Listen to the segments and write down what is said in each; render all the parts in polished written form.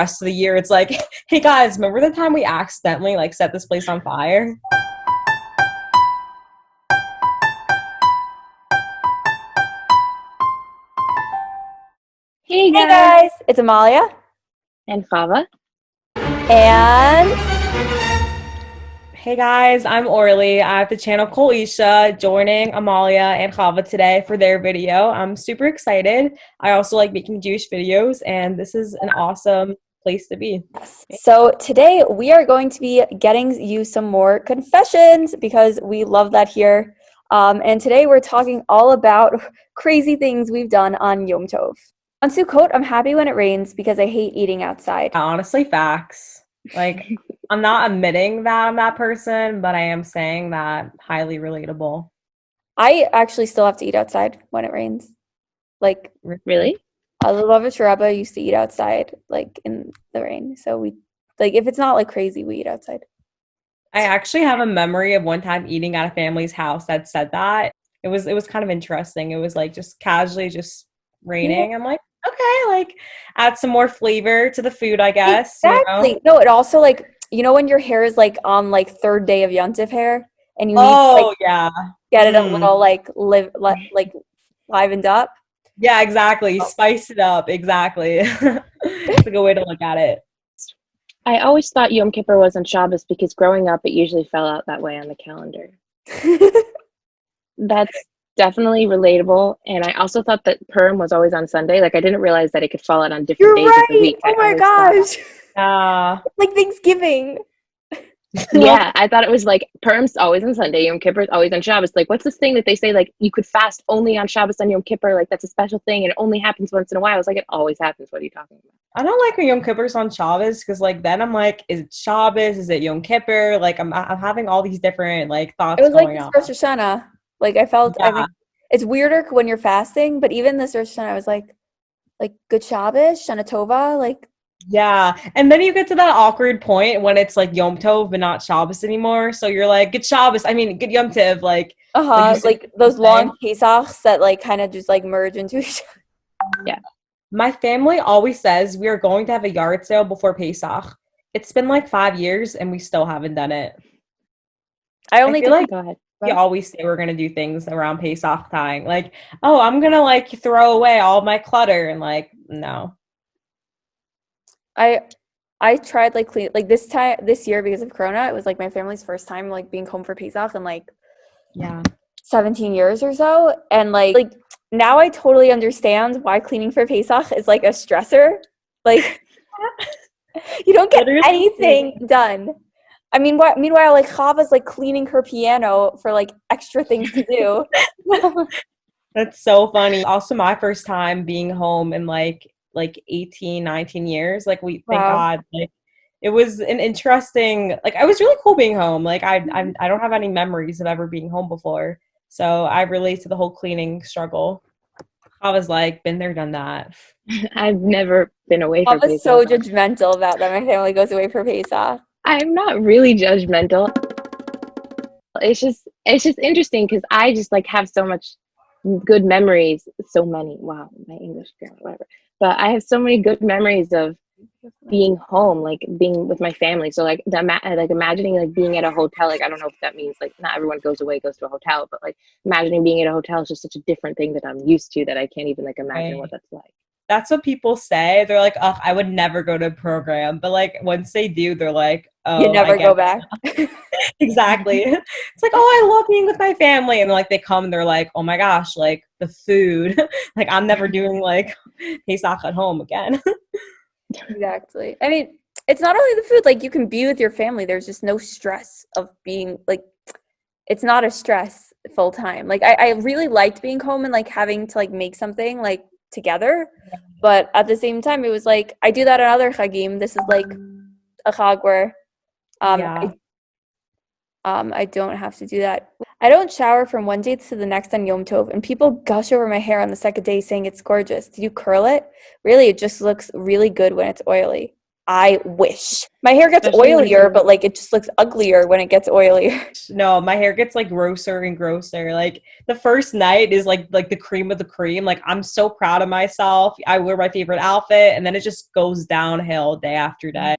rest of the year, it's like, hey guys, remember the time we accidentally like set this place on fire? Hey Hey guys, guys, it's Amalia, and Chava. and Hey guys, I'm Orly. I have the channel Kol Isha joining Amalia and Chava today for their video. I'm super excited. I also like making Jewish videos, and this is an awesome place to be. so today we are going to be getting you some more confessions because we love that here. And today we're talking all about crazy things we've done on Yom Tov. On Sukkot, I'm happy when it rains because I hate eating outside. Honestly, facts. Like, I'm not admitting that I'm that person, but I am saying that highly relatable. I actually still have to eat outside when it rains. Like, Really? the Lubavitch Rebbe used to eat outside, like, in the rain. So we, like, if it's not, like, crazy, we eat outside. I actually have a memory of one time eating at a family's house that said that. It was kind of interesting. It was like just casually just raining. Yeah. I'm like, okay, like add some more flavor to the food, I guess, Exactly. No, it also, like, you know when your hair is, like, on, like, third day of Yom Tov hair, and you need to, like, Oh, yeah. get it a little, like, like, livened up? Yeah, exactly. Oh. Spice it up. Exactly. It's a good way to look at it. I always thought Yom Kippur was on Shabbos because growing up it usually fell out that way on the calendar. That's definitely relatable. And I also thought that Purim was always on Sunday. Like I didn't realize that it could fall out on different You're days of the right! week. Oh I my always thought, gosh! Like Thanksgiving. yeah, I thought it was like Purim's always on Sunday, Yom Kippur's always on Shabbos. Like, what's this thing that they say like you could fast only on Shabbos and Yom Kippur? Like that's a special thing and it only happens once in a while. I was like, it always happens. What are you talking about? I don't like when Yom Kippur's on Shabbos because, like, then I'm like, is it Shabbos? Is it Yom Kippur? Like, I'm having all these different like It thoughts was like going this on. Rosh Hashanah. Like I Yeah, think it's weirder when you're fasting, but even this Rosh Hashanah, I was like Good Shabbos, Shana Tova, like yeah. And then you get to that awkward point when it's like Yom Tov but not Shabbos anymore. So you're like, good Shabbos. I mean, good Yom Tov. Like you say like those long Pesachs that like kind of just like merge into each other. Yeah. My family always says we are going to have a yard sale before Pesach. It's been like 5 years and we still haven't done it. I I only feel did. like Go ahead. we always say we're gonna do things around Pesach time. Like, oh, I'm gonna like throw away all my clutter and like, no. I tried like clean like this year because of Corona. It was like my family's first time like being home for Pesach in like Yeah. 17 years or so, and like now I totally understand why cleaning for Pesach is like a stressor. Like you don't get Literally. anything done. I mean, meanwhile, like Chava's like cleaning her piano for like extra things to do. That's so funny. Also, my first time being home in like 18, 19 years. Like we thank Wow. God. Like it was an interesting like I was really cool being home. Like I don't have any memories of ever being home before. So I relate to the whole cleaning struggle. I was like, been there, done that. I've never been away for Chava's Pesach. so judgmental about that. My family goes away for Pesach. I'm not really judgmental. It's just interesting because I just like have so much good memories, so many. Wow, my English grammar, whatever. But I have so many good memories of being home, like being with my family. So like like imagining like being at a hotel. Like I don't know if that means like not everyone goes to a hotel, but like imagining being at a hotel is just such a different thing that I'm used to that I can't even like imagine what that's like. That's what people say. They're like, oh, I would never go to a program. But like once they do, they're like, You oh, I never get go back. it. Exactly. It's like, oh, I love being with my family. And like they come and they're like, oh my gosh, like the food. Like I'm never doing like Pesach at home again. Exactly. I mean, it's not only the food, like you can be with your family. There's just no stress of being like it's not a stress full time. Like I really liked being home and like having to like make something like together. But at the same time it was like I do that on other chagim. This is like a chag where Yeah. I don't have to do that. I don't shower from one day to the next on Yom Tov, and people gush over my hair on the second day saying it's gorgeous. Did you curl it? Really, it just looks really good when it's oily. I wish. My hair gets Especially oilier, but like it just looks uglier when it gets oilier. no, my hair gets like grosser and grosser. Like the first night is like the cream of the cream. Like I'm so proud of myself. I wear my favorite outfit and then it just goes downhill day after day.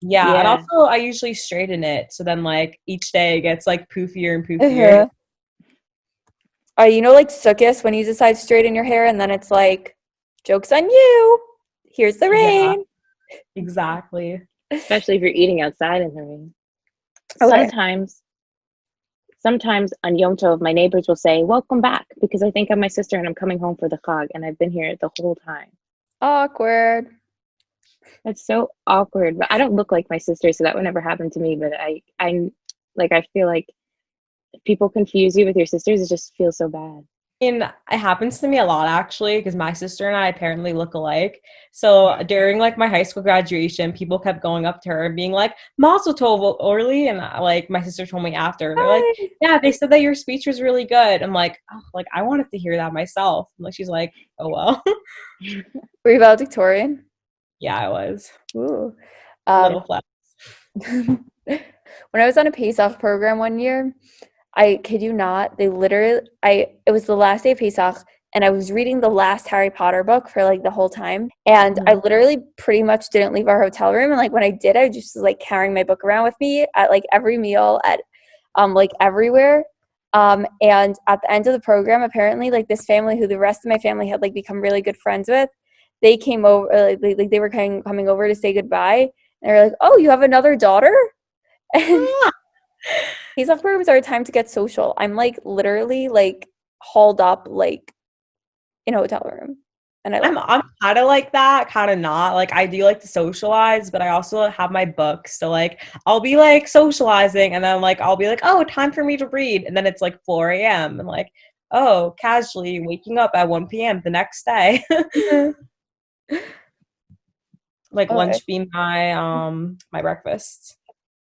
Yeah, and Yeah. also I usually straighten it. So then like each day it gets like poofier and poofier. You know, like Sukkot, when you decide to straighten your hair and then it's like, joke's on you. Here's the Yeah, rain. exactly. Especially if you're eating outside in the rain. Okay. Sometimes on Yom Tov, my neighbors will say, "Welcome back," because I think I'm my sister and I'm coming home for the Chag, and I've been here the whole time. Awkward. That's so awkward. But I don't look like my sister, so that would never happen to me. But I feel like if people confuse you with your sisters, it just feels so bad. Mean, it happens to me a lot actually because my sister and I apparently look alike. So during like my high school graduation, people kept going up to her and being like, "Mazel tov, Orly," and like my sister told me after, they're like, Hi. "Yeah, they said that your speech was really good." I'm like, "Oh, like I wanted to hear that myself." And like she's like, "Oh well." Were you valedictorian? Yeah, I was Ooh. little flex. When I was on a Pesach program one year, I kid you not, it was the last day of Pesach, and I was reading the last Harry Potter book for like the whole time. And I literally pretty much didn't leave our hotel room. And like when I did, I just was like carrying my book around with me at like every meal, at like everywhere. And at the end of the program, apparently like this family who the rest of my family had like become really good friends with, they came over, like they were coming over to say goodbye. And they were like, "Oh, you have another daughter?" And Pesach programs are a time to get social. I'm like literally like hauled up like in a hotel room, and I love it. I'm kind of like that, kind of not. Like I do like to socialize, but I also have my books. So like I'll be like socializing, and then like I'll be like, "Oh, time for me to read," and then it's like 4 a.m. and like, oh, casually waking up at 1 p.m. the next day. Like Okay. lunch being my breakfast.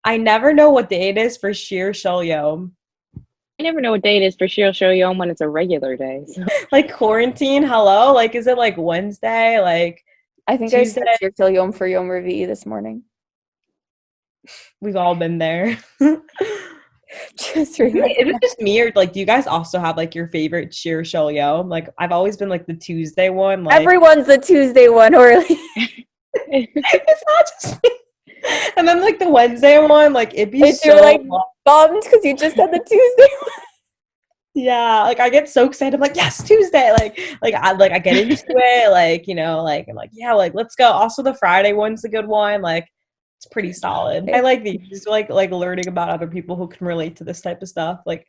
I never know what day it is for Shir Shel Yom. I never know what day it is for Shir Show Yom when it's a regular day. So. Like quarantine, hello? Like is it like Wednesday? Like I think I Tuesday? said Shir Till Yom for Yom Revi this morning. We've all been there. Just Is remember. it just me or like do you guys also have like your favorite Shir Shel Yom? Like I've always been like the Tuesday one. Like Everyone's the Tuesday one, or it's not just me. And then like the Wednesday one, like it'd be if so you're like long. bummed because you just had the Tuesday one. Yeah, like I get so excited. I'm like, yes, Tuesday. Like I get into it. Like you know, like I'm like, yeah, like let's go. Also, the Friday one's a good one. Like it's pretty solid. I like these. Like learning about other people who can relate to this type of stuff. Like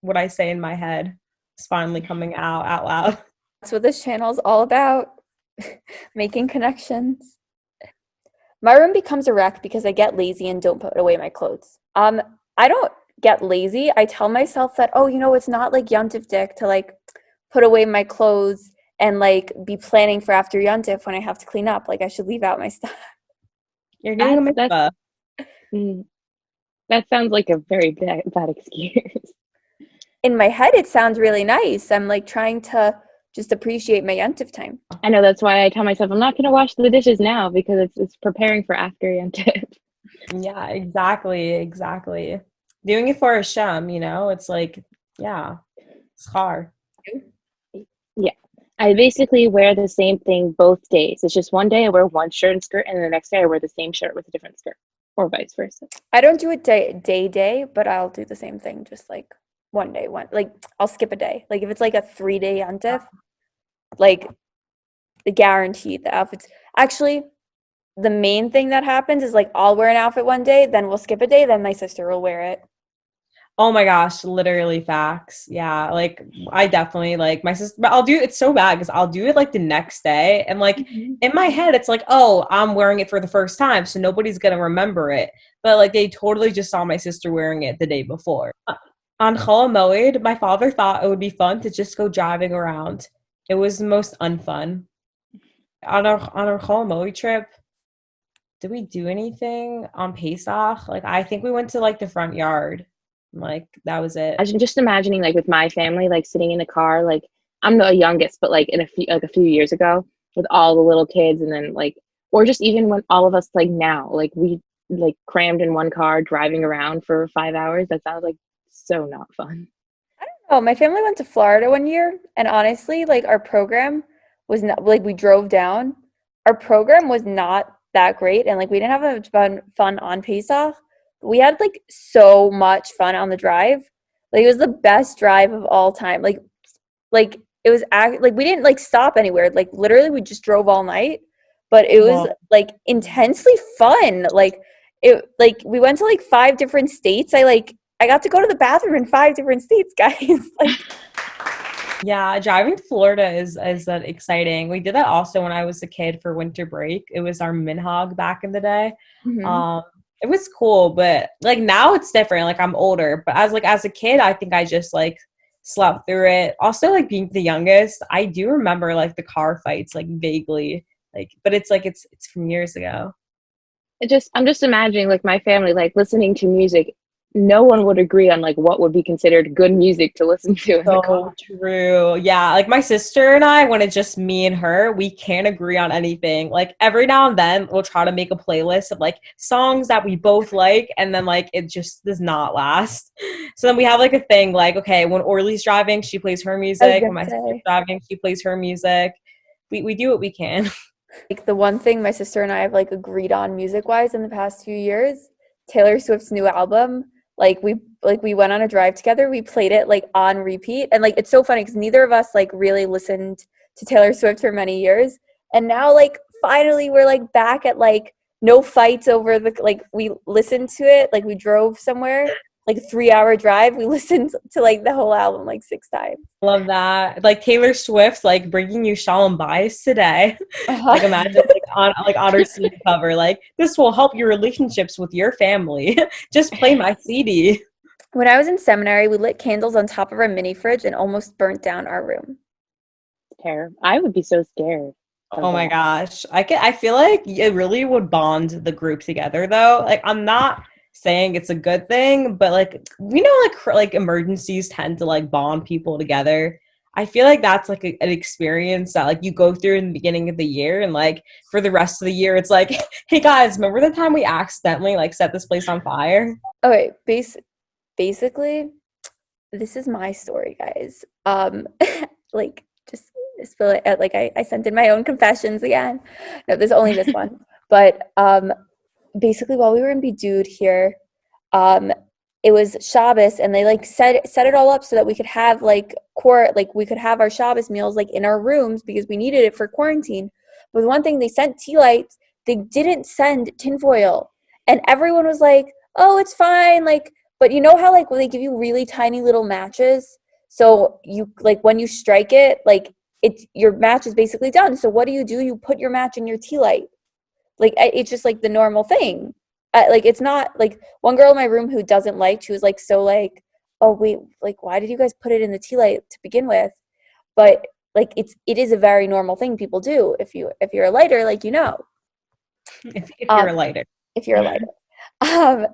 what I say in my head is finally coming out loud. That's what this channel is all about. Making connections. My room becomes a wreck because I get lazy and don't put away my clothes. I don't get lazy. I tell myself that, oh, you know, it's not like Yom Tov Dik to like put away my clothes and like be planning for after Yom Tov when I have to clean up. Like I should leave out my stuff. You're doing a mitzvah. That sounds like a very bad excuse. In my head, it sounds really nice. I'm like trying to just appreciate my Yom Tov time. I know, that's why I tell myself I'm not going to wash the dishes now because it's preparing for after Yom Tov. Yeah, exactly. Doing it for Hashem, you know, it's like, yeah, it's hard. Yeah. I basically wear the same thing both days. It's just one day I wear one shirt and skirt, and the next day I wear the same shirt with a different skirt, or vice versa. I don't do it day, but I'll do the same thing, just like one day, like I'll skip a day. Like if it's like a 3-day Yom Tov, like the guaranteed the outfits. Actually, the main thing that happens is like I'll wear an outfit one day, then we'll skip a day, then my sister will wear it. Oh my gosh, literally facts. Yeah, like I definitely like my sister, but I'll do it's so bad because I'll do it like the next day, and like in my head, it's like, oh, I'm wearing it for the first time, so nobody's gonna remember it. But like they totally just saw my sister wearing it the day before. On Chol Moed, my father thought it would be fun to just go driving around. It was the most unfun. On our Chol Moed trip, did we do anything on Pesach? Like I think we went to like the front yard. Like that was it. Just imagining like with my family, like sitting in the car, like I'm the youngest, but like a few years ago with all the little kids, and then like or just even when all of us like now, like we like crammed in one car driving around for 5 hours. That sounds like so not fun. Oh, my family went to Florida one year, and honestly, like our program was not like we drove down. Our program was not that great, and like we didn't have much fun on Pesach. We had like so much fun on the drive. Like it was the best drive of all time. Like it was like we didn't like stop anywhere. Like literally, we just drove all night, but it was Well, like intensely fun. Like we went to like 5 different states. I got to go to the bathroom in 5 different states, guys. Like, yeah, driving to Florida is that exciting. We did that also when I was a kid for winter break. It was our minhag back in the day. mhm. Um, it was cool, but like now it's different. Like I'm older, but as a kid, I think I just like slept through it. Also, like being the youngest, I do remember like the car fights like vaguely, like, but it's like it's from years ago. I'm just imagining like my family like listening to music. No one would agree on like what would be considered good music to listen to in the So car. true. Yeah, like my sister and I, when it's just me and her, we can't agree on anything. Like every now and then we'll try to make a playlist of like songs that we both like, and then like it just does not last. So then we have like a thing like, okay, when Orly's driving, she plays her I was music. When gonna my sister's say, driving, she plays her music. We do what we can. like the one thing my sister and I have like agreed on music-wise in the past few years, Taylor Swift's new album. Like we went on a drive together. We played it like on repeat, and like it's so funny because neither of us like really listened to Taylor Swift for many years, and now like finally we're like back at like no fights over the like we listened to it like we drove somewhere like a 3-hour drive. We listened to like the whole album like 6 times. Love that. Like Taylor Swift, like bringing you Shalom Bias today. Like Uh-huh. imagine like on her CD cover, like this will help your relationships with your family. Just play my CD. When I was in seminary, we lit candles on top of our mini fridge and almost burnt down our room. Terror. I would be so scared of Oh my that. gosh. I feel like it really would bond the group together though. Like I'm not saying it's a good thing, but like we know like emergencies tend to like bond people together. I feel like that's like an experience that like you go through in the beginning of the year and like for the rest of the year it's like, hey guys, remember the time we accidentally like set this place on fire? Okay, basically, this is my story, guys. Like just feel like I sent in my own confessions again. No, there's only this one. But basically while we were in Bidud here, um it was Shabbos and they like set it all up so that we could have like we could have our Shabbos meals like in our rooms because we needed it for quarantine. But the one thing they sent tea lights, they didn't send tinfoil. And everyone was like, "Oh, it's fine." Like, but you know how like when they give you really tiny little matches, so you like when you strike it, like it's your match is basically done. So what do? You put your match in your tea light. Like it's just like the normal thing. Like it's not like one girl in my room who doesn't like. She was like so like, oh wait, like why did you guys put it in the tea light to begin with? But like it is a very normal thing people do. If you're a lighter, like you know, If you're a um, lighter. if you're a lighter, um,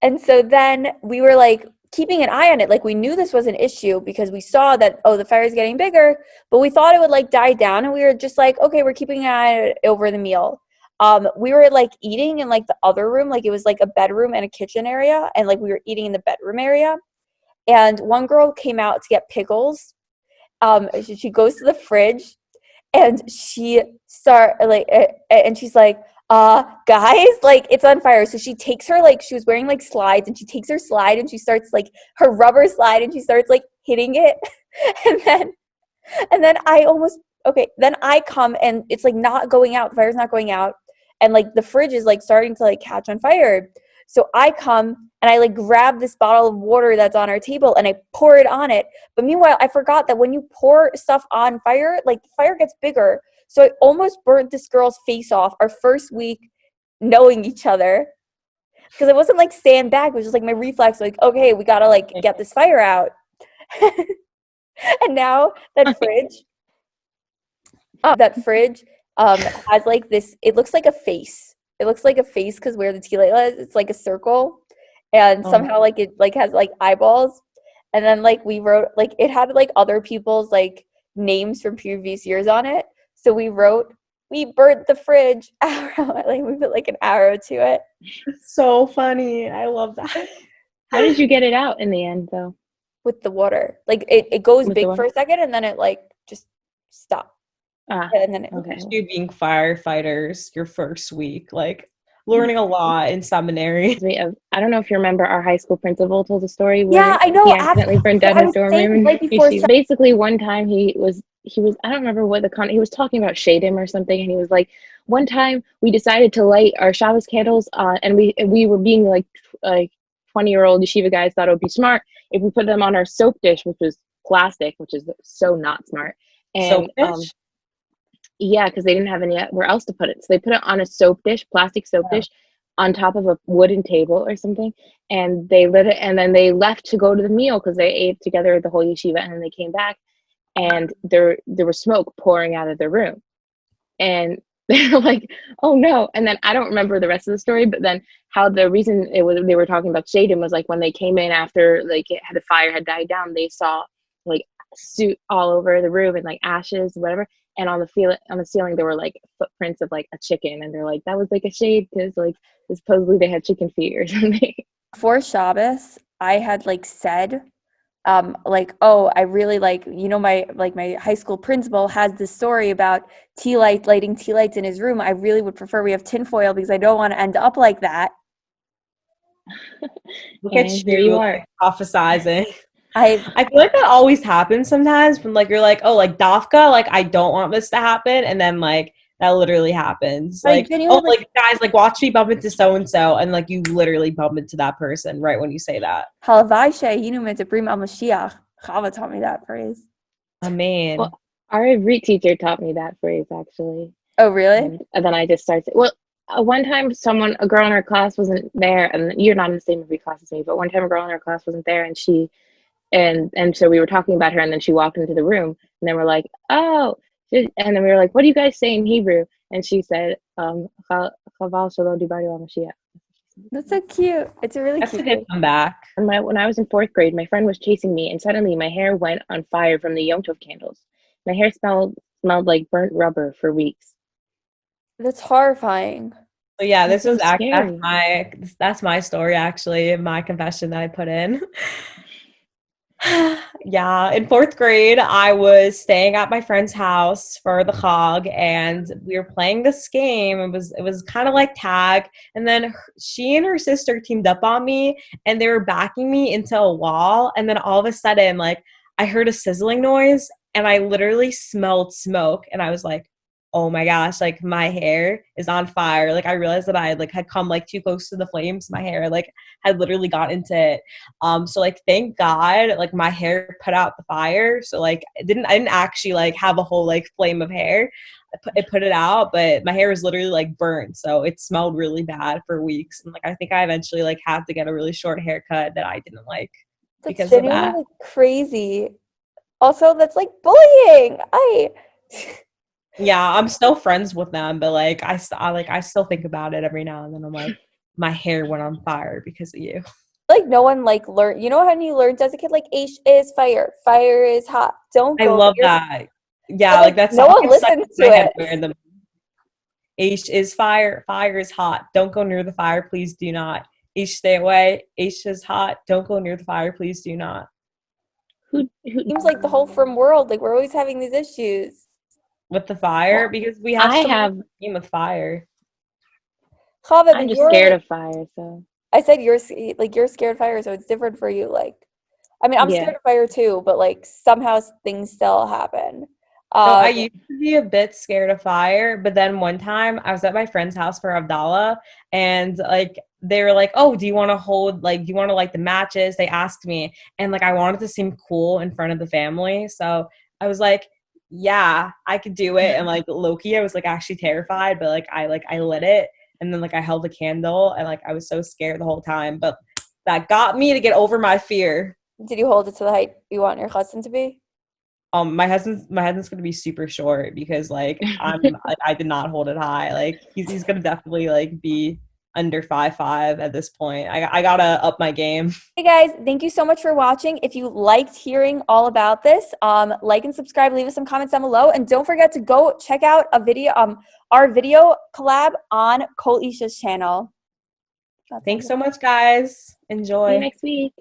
and so then we were like keeping an eye on it. Like we knew this was an issue because we saw that, oh, the fire is getting bigger, but we thought it would like die down. And we were just like, okay, we're keeping an eye over the meal. We were like eating in like the other room. Like it was like a bedroom and a kitchen area. And like we were eating in the bedroom area. And one girl came out to get pickles. She goes to the fridge and and she's like guys, like it's on fire. So she takes her like she was wearing like slides and she takes her slide and she starts like her rubber slide and she starts like hitting it. and then I almost okay, then I come and it's like not going out, the fire's not going out, and like the fridge is like starting to like catch on fire. So I come and I like grab this bottle of water that's on our table and I pour it on it. But meanwhile, I forgot that when you pour stuff on fire, like the fire gets bigger. So I almost burnt this girl's face off our first week knowing each other. Because it wasn't like stand back, it was just like my reflex, like, okay, we gotta like get this fire out. And now that fridge has like this, it looks like a face. It looks like a face because where the tea light is, it's like a circle. And Oh, somehow like it like has like eyeballs. And then like we wrote like it had like other people's like names from previous years on it. So we burnt the fridge arrow. Like we put like an arrow to it. So funny. I love that. How did you get it out in the end, though? With the water. Like it goes With the big for water? a second and then it like just stops. Ah, And then it, okay. You being firefighters your first week, like learning a lot in seminary. I don't know if you remember our high school principal told a story yeah, where I know. he accidentally burned down I his was dorm saying room. right And before basically one time he was I don't remember what he was talking about Shadim or something, and he was like, one time we decided to light our Shabbos candles, and we were being like 20-year-old yeshiva guys thought it would be smart if we put them on our soap dish, which was plastic, which is so not smart. And Soapish? yeah, because they didn't have anywhere else to put it. So they put it on a soap dish, plastic soap dish, on top of a wooden table or something. And they lit it, and then they left to go to the meal because they ate together the whole yeshiva, and then they came back, and there was smoke pouring out of their room. And they're like, oh no. And then I don't remember the rest of the story, but then how the reason they were talking about Shaden was like when they came in after like the fire had died down, they saw like soot all over the room and like ashes, whatever. And on the ceiling there were like footprints of like a chicken, and they're like, that was like a shade because like supposedly they had chicken feet or something. For Shabbos, I had like said, like, oh, I really like, my high school principal has this story about lighting tea lights in his room. I really would prefer we have tinfoil because I don't want to end up like that. Look at Here you are. prophesizing. I feel like that always happens sometimes when like you're like, oh, like Dafka, like I don't want this to happen, and then like that literally happens. Like, oh, like guys, like watch me bump into so and so, and like you literally bump into that person right when you say that. Halavai she'hinu mitzabrim al Mashiach. Chava taught me that phrase. Amen. Well, our Ivrit teacher taught me that phrase actually. Oh, really? And then I just started. Well, one time a girl in our class wasn't there, and you're not in the same Ivrit class as me, but one time a girl in our class wasn't there, and she. And so we were talking about her, and then she walked into the room, and then we're like, oh, and then we were like, what do you guys say in Hebrew? And she said, Chaval Shalom Dibari al Mashiach. That's so cute. It's a really That's cute. a good comeback. And when I was in 4th grade, my friend was chasing me, and suddenly my hair went on fire from the Yom Tov candles. My hair smelled like burnt rubber for weeks. That's horrifying. So yeah, this is scary. that's my story actually, my confession that I put in. Yeah, in 4th grade, I was staying at my friend's house for the Chag, and we were playing this game. It was kind of like tag, and then she and her sister teamed up on me, and they were backing me into a wall, and then all of a sudden, like I heard a sizzling noise, and I literally smelled smoke, and I was like, oh my gosh, like my hair is on fire. Like I realized that I had come like too close to the flames. My hair like had literally got into it. So like thank God like my hair put out the fire. So like I didn't actually like have a whole like flame of hair. It put it out, but my hair was literally like burnt. So it smelled really bad for weeks. And like I think I eventually like had to get a really short haircut that I didn't like because of that. Like crazy. Also, that's like bullying. Yeah, I'm still friends with them, but like I still think about it every now and then. I'm like, my hair went on fire because of you. Like no one like learned. You know how you learned as a kid, like H is fire, fire is hot. Don't go. I love that. Yeah, like that's no one listens to it. H is fire, fire is hot. Don't go near the fire, please do not. H stay away. H is hot. Don't go near the fire, please do not. Who seems like the whole frum world. Like we're always having these issues. With the fire, because we have game with fire. Chava, I'm just scared of fire, so I said you're scared of fire, so it's different for you. Like, I mean, I'm scared of fire too, but like somehow things still happen. So I used to be a bit scared of fire, but then one time I was at my friend's house for Abdallah, and like they were like, "Oh, do you want to light the matches?" They asked me, and like I wanted to seem cool in front of the family, so I was like, yeah, I could do it. And like low-key, I was like actually terrified, but like I lit it, and then like I held a candle, and like I was so scared the whole time, but that got me to get over my fear. Did you hold it to the height you want your husband to be? My husband's gonna be super short because like I did not hold it high. Like he's gonna definitely like be under 5'5" at this point. I gotta up my game. Hey guys, thank you so much for watching. If you liked hearing all about this, like and subscribe, leave us some comments down below, and don't forget to go check out a video, our video collab on Kol Isha's channel. Thanks so much, guys. See you Enjoy. next week.